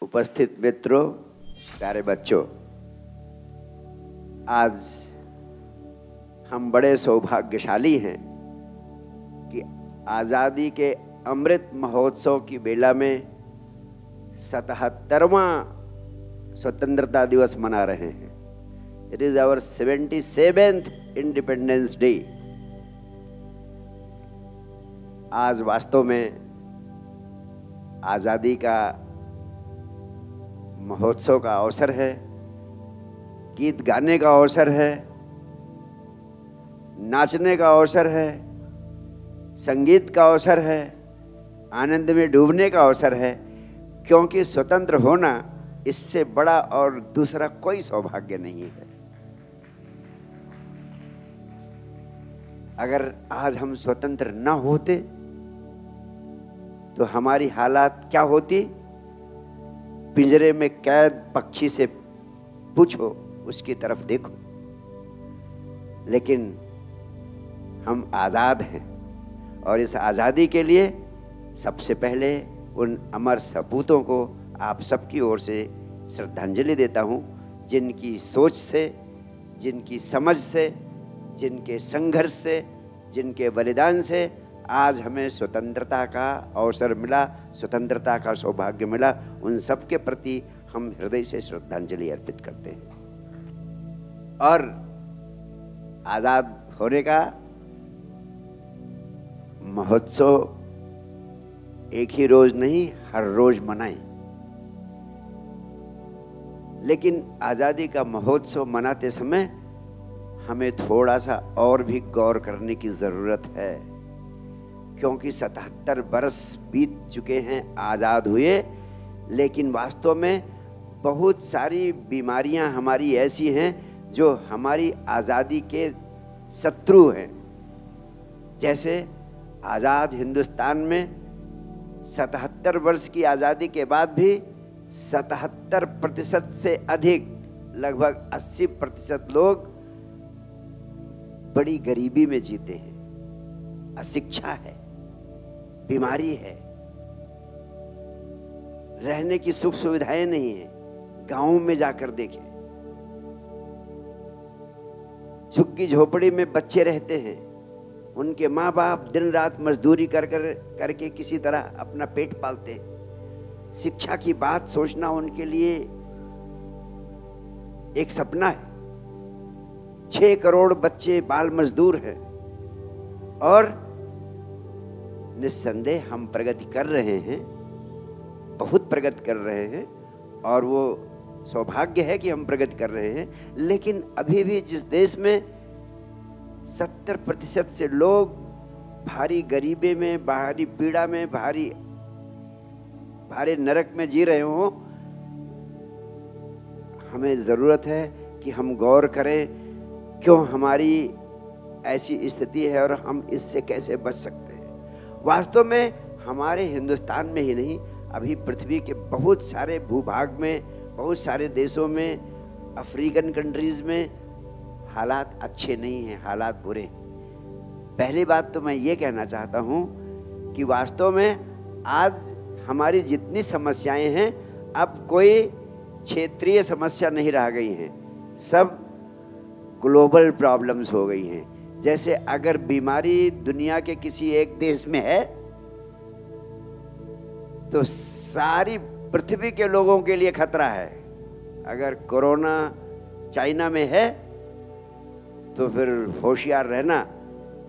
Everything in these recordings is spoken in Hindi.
उपस्थित मित्रों, प्यारे बच्चों, आज हम बड़े सौभाग्यशाली हैं कि आज़ादी के अमृत महोत्सव की बेला में 77वां स्वतंत्रता दिवस मना रहे हैं। It is our 77th independence day. आज वास्तव में आज़ादी का महोत्सव का अवसर है, गीत गाने का अवसर है, नाचने का अवसर है, संगीत का अवसर है, आनंद में डूबने का अवसर है, क्योंकि स्वतंत्र होना इससे बड़ा और दूसरा कोई सौभाग्य नहीं है। अगर आज हम स्वतंत्र न होते तो हमारी हालात क्या होती? पिंजरे में कैद पक्षी से पूछो, उसकी तरफ देखो। लेकिन हम आज़ाद हैं और इस आज़ादी के लिए सबसे पहले उन अमर सपूतों को आप सबकी ओर से श्रद्धांजलि देता हूँ, जिनकी सोच से, जिनकी समझ से, जिनके संघर्ष से, जिनके बलिदान से आज हमें स्वतंत्रता का अवसर मिला, स्वतंत्रता का सौभाग्य मिला। उन सब के प्रति हम हृदय से श्रद्धांजलि अर्पित करते हैं। और आज़ाद होने का महोत्सव एक ही रोज नहीं, हर रोज मनाएं। लेकिन आज़ादी का महोत्सव मनाते समय हमें थोड़ा सा और भी गौर करने की ज़रूरत है, क्योंकि 77 बरस बीत चुके हैं आज़ाद हुए, लेकिन वास्तव में बहुत सारी बीमारियां हमारी ऐसी हैं जो हमारी आज़ादी के शत्रु हैं। जैसे आज़ाद हिंदुस्तान में 77 वर्ष की आज़ादी के बाद भी 77% से अधिक, लगभग 80% लोग बड़ी गरीबी में जीते हैं। अशिक्षा है, बीमारी है, रहने की सुख सुविधाएं नहीं है। गांवों में जाकर देखें, झुग्गी झोपड़ी में बच्चे रहते हैं, उनके माँ बाप दिन रात मजदूरी करके किसी तरह अपना पेट पालते हैं। शिक्षा की बात सोचना उनके लिए एक सपना है। 6 करोड़ बच्चे बाल मजदूर हैं और निस्संदेह हम प्रगति कर रहे हैं, बहुत प्रगति कर रहे हैं, और वो सौभाग्य है कि हम प्रगति कर रहे हैं। लेकिन अभी भी जिस देश में 70% से लोग भारी गरीबी में, भारी पीड़ा में, भारी नरक में जी रहे हों, हमें ज़रूरत है कि हम गौर करें क्यों हमारी ऐसी स्थिति है और हम इससे कैसे बच सकते हैं। वास्तव में हमारे हिंदुस्तान में ही नहीं, अभी पृथ्वी के बहुत सारे भूभाग में, बहुत सारे देशों में, अफ्रीकन कंट्रीज में हालात अच्छे नहीं हैं, हालात बुरे। पहली बात तो मैं ये कहना चाहता हूँ कि वास्तव में आज हमारी जितनी समस्याएं हैं, अब कोई क्षेत्रीय समस्या नहीं रह गई हैं, सब ग्लोबल प्रॉब्लम्स हो गई हैं। जैसे अगर बीमारी दुनिया के किसी एक देश में है तो सारी पृथ्वी के लोगों के लिए खतरा है। अगर कोरोना चाइना में है तो फिर होशियार रहना,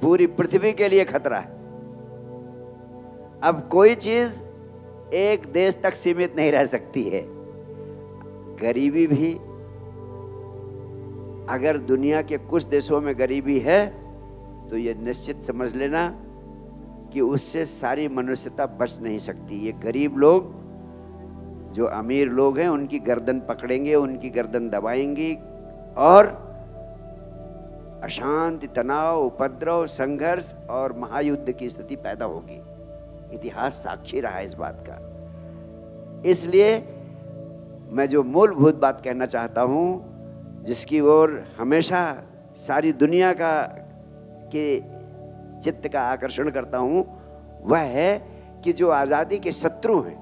पूरी पृथ्वी के लिए खतरा है। अब कोई चीज एक देश तक सीमित नहीं रह सकती है। गरीबी भी, अगर दुनिया के कुछ देशों में गरीबी है तो ये निश्चित समझ लेना कि उससे सारी मनुष्यता बच नहीं सकती। ये गरीब लोग, जो अमीर लोग हैं, उनकी गर्दन पकड़ेंगे, उनकी गर्दन दबाएंगी और अशांति, तनाव, उपद्रव, संघर्ष और महायुद्ध की स्थिति पैदा होगी। इतिहास साक्षी रहा है इस बात का। इसलिए मैं जो मूलभूत बात कहना चाहता हूँ, जिसकी ओर हमेशा सारी दुनिया के चित्त का आकर्षण करता हूँ, वह है कि जो आज़ादी के शत्रु हैं,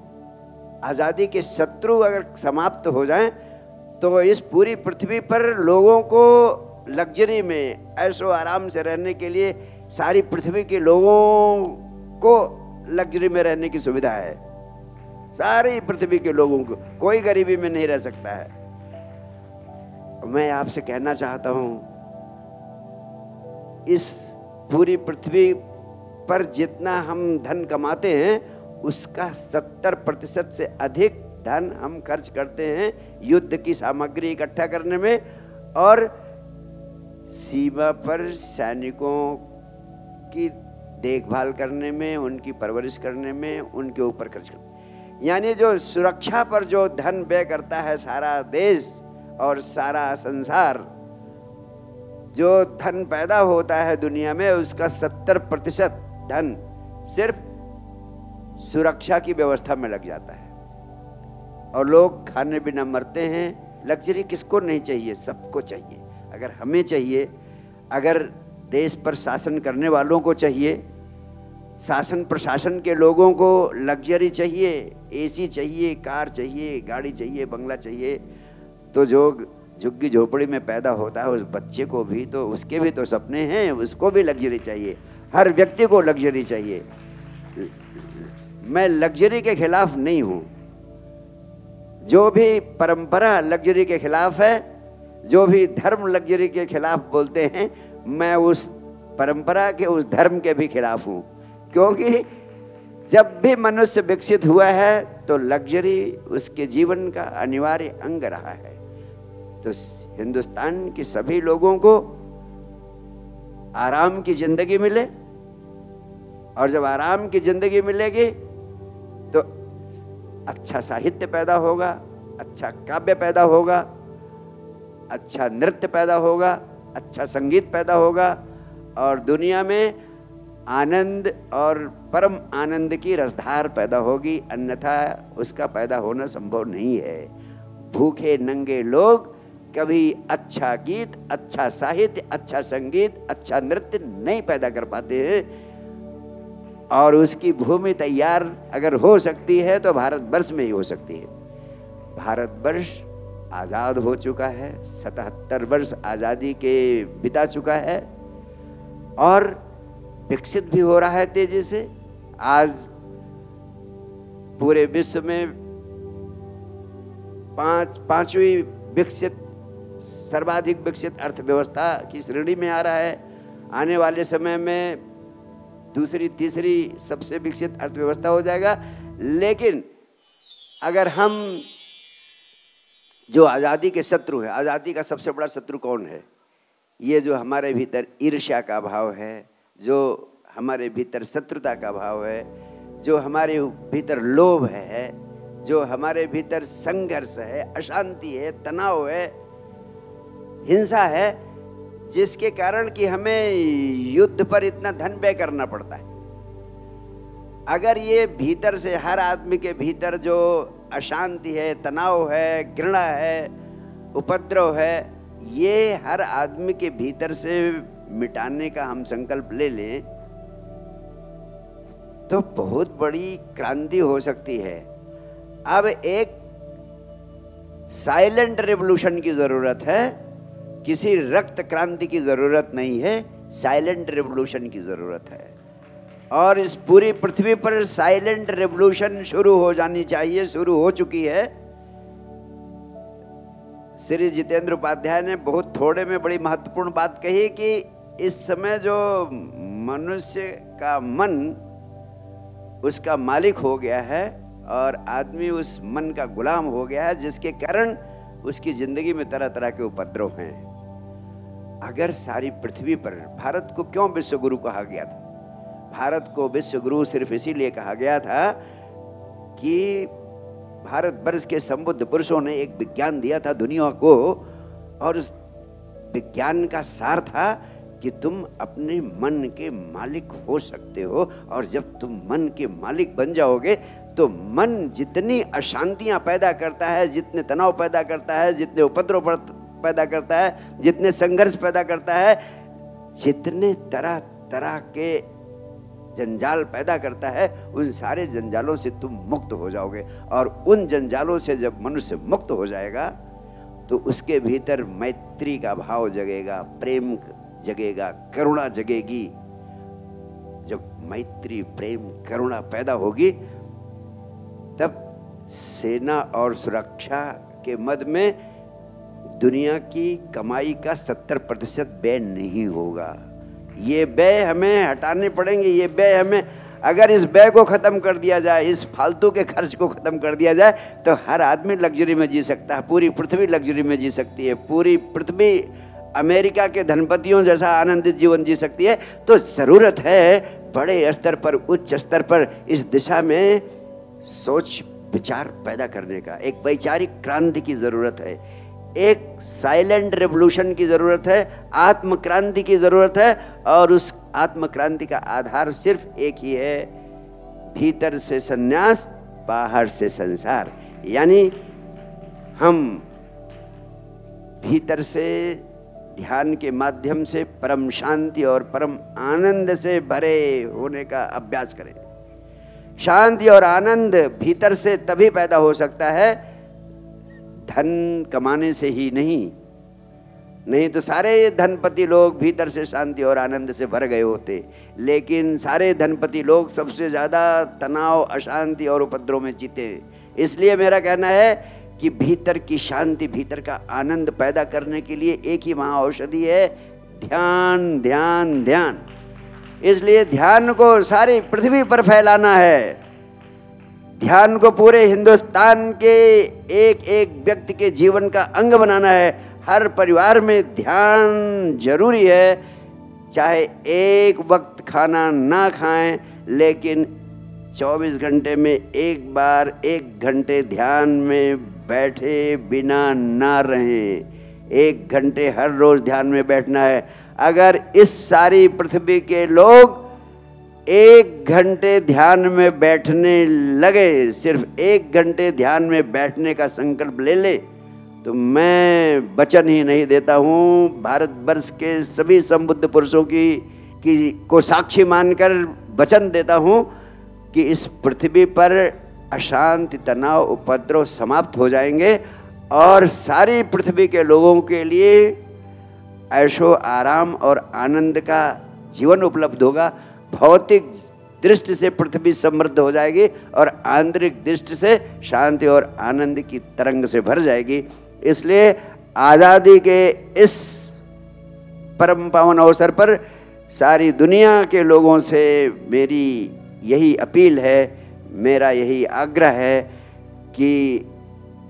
आज़ादी के शत्रु अगर समाप्त हो जाएं तो इस पूरी पृथ्वी पर लोगों को लग्जरी में ऐशो आराम से रहने के लिए, सारी पृथ्वी के लोगों को लग्जरी में रहने की सुविधा है। सारी पृथ्वी के लोगों को, कोई गरीबी में नहीं रह सकता है। मैं आपसे कहना चाहता हूं, इस पूरी पृथ्वी पर जितना हम धन कमाते हैं उसका 70% से अधिक धन हम खर्च करते हैं युद्ध की सामग्री इकट्ठा करने में और सीमा पर सैनिकों की देखभाल करने में, उनकी परवरिश करने में, उनके ऊपर खर्च करने में। यानी जो सुरक्षा पर जो धन व्यय करता है सारा देश और सारा संसार, जो धन पैदा होता है दुनिया में, उसका 70% धन सिर्फ सुरक्षा की व्यवस्था में लग जाता है। और लोग खाने बिना मरते हैं। लग्जरी किसको नहीं चाहिए? सबको चाहिए। अगर हमें चाहिए, अगर देश पर शासन करने वालों को चाहिए, शासन प्रशासन के लोगों को लग्जरी चाहिए, एसी चाहिए, कार चाहिए, गाड़ी चाहिए, बंगला चाहिए, तो जो झुग्गी झोपड़ी में पैदा होता है उस बच्चे को भी तो, उसके भी तो सपने हैं, उसको भी लग्जरी चाहिए। हर व्यक्ति को लग्जरी चाहिए। मैं लग्जरी के खिलाफ नहीं हूं। जो भी परंपरा लग्जरी के खिलाफ है, जो भी धर्म लग्जरी के खिलाफ बोलते हैं, मैं उस परंपरा के, उस धर्म के भी खिलाफ हूं। क्योंकि जब भी मनुष्य विकसित हुआ है तो लग्जरी उसके जीवन का अनिवार्य अंग रहा है। तो हिंदुस्तान के सभी लोगों को आराम की जिंदगी मिले, और जब आराम की जिंदगी मिलेगी तो अच्छा साहित्य पैदा होगा, अच्छा काव्य पैदा होगा, अच्छा नृत्य पैदा होगा, अच्छा संगीत पैदा होगा, और दुनिया में आनंद और परम आनंद की रसधार पैदा होगी। अन्यथा उसका पैदा होना संभव नहीं है। भूखे नंगे लोग कभी अच्छा गीत, अच्छा साहित्य, अच्छा संगीत, अच्छा नृत्य नहीं पैदा कर पाते हैं। और उसकी भूमि तैयार अगर हो सकती है तो भारतवर्ष में ही हो सकती है। भारतवर्ष आज़ाद हो चुका है, 77 वर्ष आज़ादी के बिता चुका है और विकसित भी हो रहा है तेजी से। आज पूरे विश्व में पांचवी विकसित, सर्वाधिक विकसित अर्थव्यवस्था की श्रेणी में आ रहा है। आने वाले समय में दूसरी तीसरी सबसे विकसित अर्थव्यवस्था हो जाएगा। लेकिन अगर हम, जो आज़ादी के शत्रु है, आज़ादी का सबसे बड़ा शत्रु कौन है? ये जो हमारे भीतर ईर्ष्या का भाव है, जो हमारे भीतर शत्रुता का भाव है, जो हमारे भीतर लोभ है, जो हमारे भीतर संघर्ष है, अशांति है, तनाव है, हिंसा है, जिसके कारण कि हमें युद्ध पर इतना धन व्यय करना पड़ता है। अगर ये भीतर से, हर आदमी के भीतर जो अशांति है, तनाव है, घृणा है, उपद्रव है, ये हर आदमी के भीतर से मिटाने का हम संकल्प ले लें तो बहुत बड़ी क्रांति हो सकती है। अब एक साइलेंट रिवॉल्यूशन की जरूरत है, किसी रक्त क्रांति की जरूरत नहीं है, साइलेंट रिवॉल्यूशन की जरूरत है। और इस पूरी पृथ्वी पर साइलेंट रिवॉल्यूशन शुरू हो जानी चाहिए, शुरू हो चुकी है। श्री जितेंद्र उपाध्याय ने बहुत थोड़े में बड़ी महत्वपूर्ण बात कही कि इस समय जो मनुष्य का मन उसका मालिक हो गया है और आदमी उस मन का गुलाम हो गया है, जिसके कारण उसकी जिंदगी में तरह तरह के उपद्रव हैं। अगर सारी पृथ्वी पर, भारत को क्यों विश्व गुरु कहा गया था? भारत को विश्व गुरु सिर्फ इसीलिए कहा गया था कि भारतवर्ष के संबुद्ध पुरुषों ने एक विज्ञान दिया था दुनिया को, और उस विज्ञान का सार था कि तुम अपने मन के मालिक हो सकते हो। और जब तुम मन के मालिक बन जाओगे तो मन जितनी अशांतियां पैदा करता है, जितने तनाव पैदा करता है, जितने उपद्रव पैदा करता है, जितने संघर्ष पैदा करता है, जितने तरह तरह के जंजाल पैदा करता है, उन सारे जंजालों से तुम मुक्त हो जाओगे। और उन जंजालों से जब मनुष्य मुक्त हो जाएगा तो उसके भीतर मैत्री का भाव जगेगा, प्रेम जगेगा, करुणा जगेगी। जब मैत्री, प्रेम, करुणा पैदा होगी तब सेना और सुरक्षा के मद में दुनिया की कमाई का 70% व्यय नहीं होगा। ये व्यय हमें हटाने पड़ेंगे। ये व्यय हमें, अगर इस व्यय को ख़त्म कर दिया जाए, इस फालतू के खर्च को ख़त्म कर दिया जाए तो हर आदमी लग्जरी में जी सकता है, पूरी पृथ्वी लग्जरी में जी सकती है, पूरी पृथ्वी अमेरिका के धनपतियों जैसा आनंदित जीवन जी सकती है। तो ज़रूरत है बड़े स्तर पर, उच्च स्तर पर इस दिशा में सोच विचार पैदा करने का। एक वैचारिक क्रांति की ज़रूरत है, एक साइलेंट रेवोल्यूशन की ज़रूरत है, आत्म क्रांति की ज़रूरत है। और उस आत्म क्रांति का आधार सिर्फ एक ही है, भीतर से संन्यास, बाहर से संसार। यानी हम भीतर से ध्यान के माध्यम से परम शांति और परम आनंद से भरे होने का अभ्यास करें। शांति और आनंद भीतर से तभी पैदा हो सकता है, धन कमाने से ही नहीं तो सारे धनपति लोग भीतर से शांति और आनंद से भर गए होते। लेकिन सारे धनपति लोग सबसे ज़्यादा तनाव, अशांति और उपद्रव में जीते हैं। इसलिए मेरा कहना है कि भीतर की शांति, भीतर का आनंद पैदा करने के लिए एक ही महाऔषधि है, ध्यान, ध्यान, ध्यान। इसलिए ध्यान को सारी पृथ्वी पर फैलाना है। ध्यान को पूरे हिंदुस्तान के एक एक व्यक्ति के जीवन का अंग बनाना है। हर परिवार में ध्यान जरूरी है, चाहे एक वक्त खाना ना खाएं, लेकिन 24 घंटे में एक बार 1 घंटे ध्यान में बैठे बिना ना रहें। 1 घंटे हर रोज ध्यान में बैठना है। अगर इस सारी पृथ्वी के लोग 1 घंटे ध्यान में बैठने लगे, सिर्फ 1 घंटे ध्यान में बैठने का संकल्प ले ले, तो मैं वचन ही नहीं देता हूँ, भारतवर्ष के सभी संबुद्ध पुरुषों को साक्षी मानकर वचन देता हूँ कि इस पृथ्वी पर अशांति, तनाव, उपद्रव समाप्त हो जाएंगे और सारी पृथ्वी के लोगों के लिए ऐशो आराम और आनंद का जीवन उपलब्ध होगा। भौतिक दृष्टि से पृथ्वी समृद्ध हो जाएगी और आंतरिक दृष्टि से शांति और आनंद की तरंग से भर जाएगी। इसलिए आज़ादी के इस परम पावन अवसर पर सारी दुनिया के लोगों से मेरी यही अपील है, मेरा यही आग्रह है कि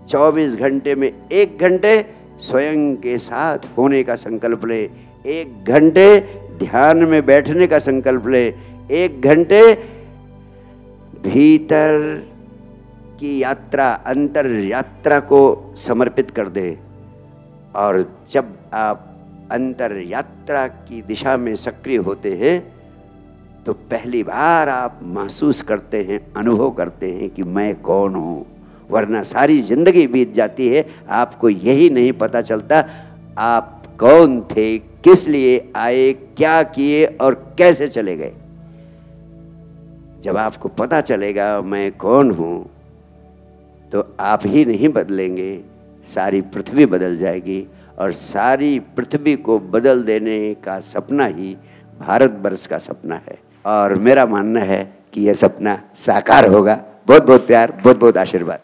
24 घंटे में 1 घंटे स्वयं के साथ होने का संकल्प ले, 1 घंटे ध्यान में बैठने का संकल्प ले, 1 घंटे भीतर की यात्रा, अंतर यात्रा को समर्पित कर दे। और जब आप अंतर यात्रा की दिशा में सक्रिय होते हैं तो पहली बार आप महसूस करते हैं, अनुभव करते हैं कि मैं कौन हूँ। वरना सारी जिंदगी बीत जाती है, आपको यही नहीं पता चलता आप कौन थे, किस लिए आए, क्या किए और कैसे चले गए। जब आपको पता चलेगा मैं कौन हूँ तो आप ही नहीं बदलेंगे, सारी पृथ्वी बदल जाएगी। और सारी पृथ्वी को बदल देने का सपना ही भारतवर्ष का सपना है और मेरा मानना है कि यह सपना साकार होगा। बहुत बहुत प्यार, बहुत बहुत आशीर्वाद।